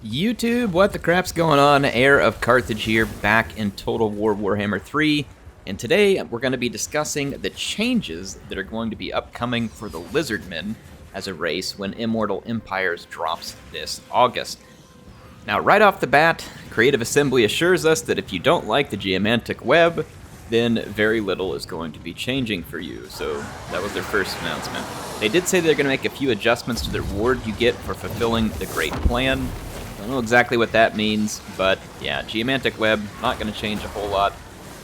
YouTube, what the crap's going on? HeirofCarthage here, back in Total War Warhammer 3, and today we're going to be discussing the changes that are going to be upcoming for the Lizardmen as a race when Immortal Empires drops this August. Now, right off the bat, Creative Assembly assures us that if you don't like the Geomantic Web, then very little is going to be changing for you, so that was their first announcement. They did say they're going to make a few adjustments to the reward you get for fulfilling the Great Plan. I don't know exactly what that means, but yeah, Geomantic Web, not going to change a whole lot.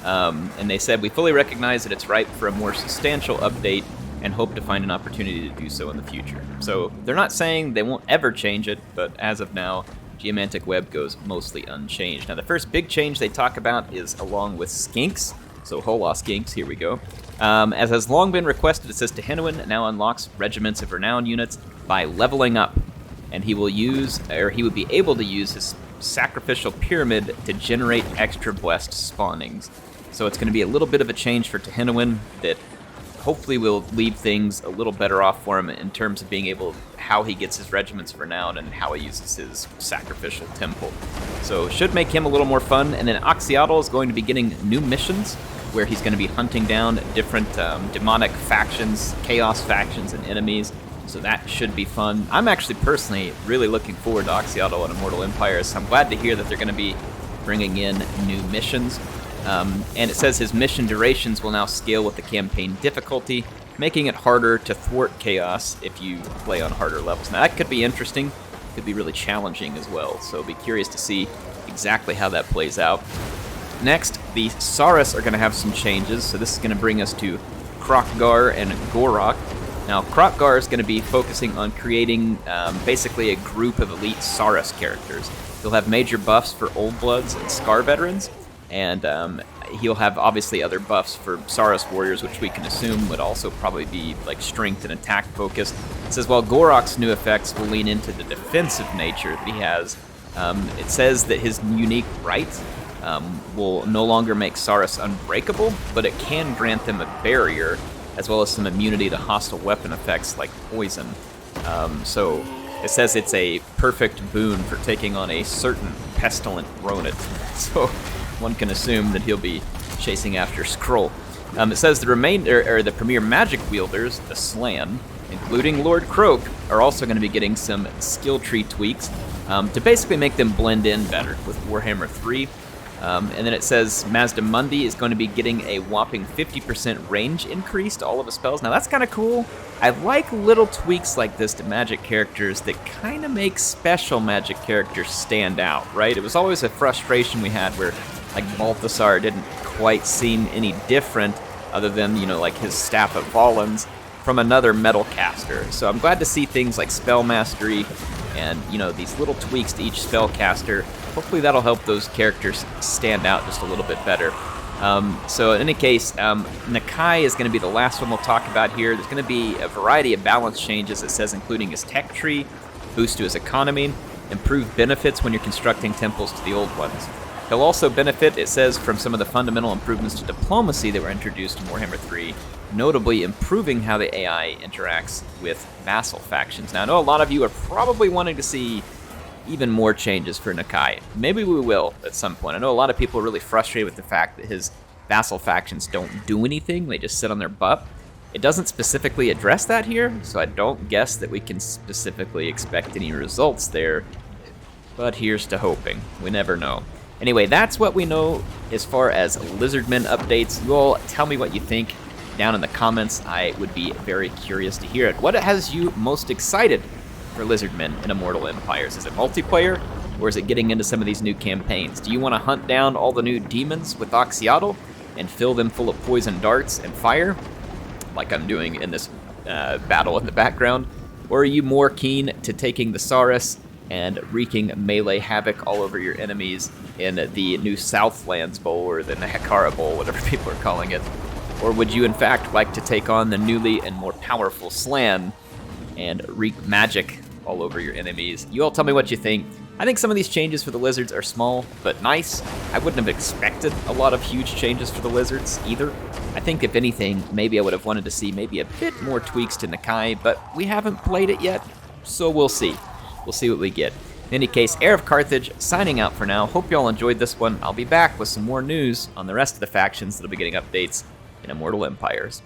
And they said, we fully recognize that it's ripe for a more substantial update and hope to find an opportunity to do so in the future. So they're not saying they won't ever change it, but as of now, Geomantic Web goes mostly unchanged. Now the first big change they talk about is along with Skinks. So Hola Skinks, here we go. As has long been requested, it says Tehenhauin now unlocks regiments of renown units by leveling up. And he will use, or he would be able to use his sacrificial pyramid to generate extra blessed spawnings. So it's going to be a little bit of a change for Tehenhauin that hopefully will leave things a little better off for him in terms of being able, how he gets his regiments of renown and how he uses his sacrificial temple. So should make him a little more fun. And then Oxyotl is going to be getting new missions where he's going to be hunting down different demonic factions, chaos factions, and enemies. So that should be fun. I'm actually personally really looking forward to Oxyotl and Immortal Empires, so I'm glad to hear that they're going to be bringing in new missions. And it says his mission durations will now scale with the campaign difficulty, making it harder to thwart chaos if you play on harder levels. Now that could be interesting, could be really challenging as well, so be curious to see exactly how that plays out. Next, the Saurus are going to have some changes, so this is going to bring us to Kroq-Gar and Gor-Rok. Now, Kroq-Gar is going to be focusing on creating basically a group of elite Saurus characters. He'll have major buffs for Old Bloods and Scar veterans, and he'll have obviously other buffs for Saurus warriors, which we can assume would also probably be like strength and attack focused. It says while Gor-Rok's new effects will lean into the defensive nature that he has, it says that his unique right will no longer make Saurus unbreakable, but it can grant them a barrier, as well as some immunity to hostile weapon effects like poison. So it says it's a perfect boon for taking on a certain pestilent Ronit. So one can assume that he'll be chasing after Skrull. It says the remainder, or the premier magic wielders, the Slaan, including Lord Kroq, are also going to be getting some skill tree tweaks to basically make them blend in better with Warhammer 3. And then it says Mazdamundi is going to be getting a whopping 50% range increase to all of his spells. Now that's kind of cool. I like little tweaks like this to magic characters that kind of make special magic characters stand out, right? It was always a frustration we had where like Balthasar didn't quite seem any different other than, you know, like his Staff of Volans from another metal caster. So I'm glad to see things like spell mastery and, you know, these little tweaks to each spellcaster. Hopefully that'll help those characters stand out just a little bit better. So in any case, Nakai is going to be the last one we'll talk about here. There's going to be a variety of balance changes, it says, including his tech tree, boost to his economy, improved benefits when you're constructing temples to the old ones. He'll also benefit, it says, from some of the fundamental improvements to diplomacy that were introduced in Warhammer 3, notably improving how the AI interacts with vassal factions. Now, I know a lot of you are probably wanting to see even more changes for Nakai. Maybe we will at some point. I know a lot of people are really frustrated with the fact that his vassal factions don't do anything, they just sit on their butt. It doesn't specifically address that here, so I don't guess that we can specifically expect any results there, but here's to hoping. We never know. Anyway, that's what we know as far as Lizardmen updates. You all tell me what you think down in the comments. I would be very curious to hear it. What has you most excited for Lizardmen in Immortal Empires? Is it multiplayer, or is it getting into some of these new campaigns? Do you want to hunt down all the new demons with Oxyotl and fill them full of poison darts and fire, like I'm doing in this battle in the background? Or are you more keen to taking the Saurus and wreaking melee havoc all over your enemies in the new Southlands Bowl, or the Nahakara Bowl, whatever people are calling it? Or would you in fact like to take on the newly and more powerful Slaan and wreak magic all over your enemies? You all tell me what you think. I think some of these changes for the Lizards are small, but nice. I wouldn't have expected a lot of huge changes for the Lizards either. I think if anything, maybe I would have wanted to see maybe a bit more tweaks to Nakai, but we haven't played it yet, so we'll see. We'll see what we get. In any case, Heir of Carthage signing out for now. Hope you all enjoyed this one. I'll be back with some more news on the rest of the factions that'll be getting updates in Immortal Empires.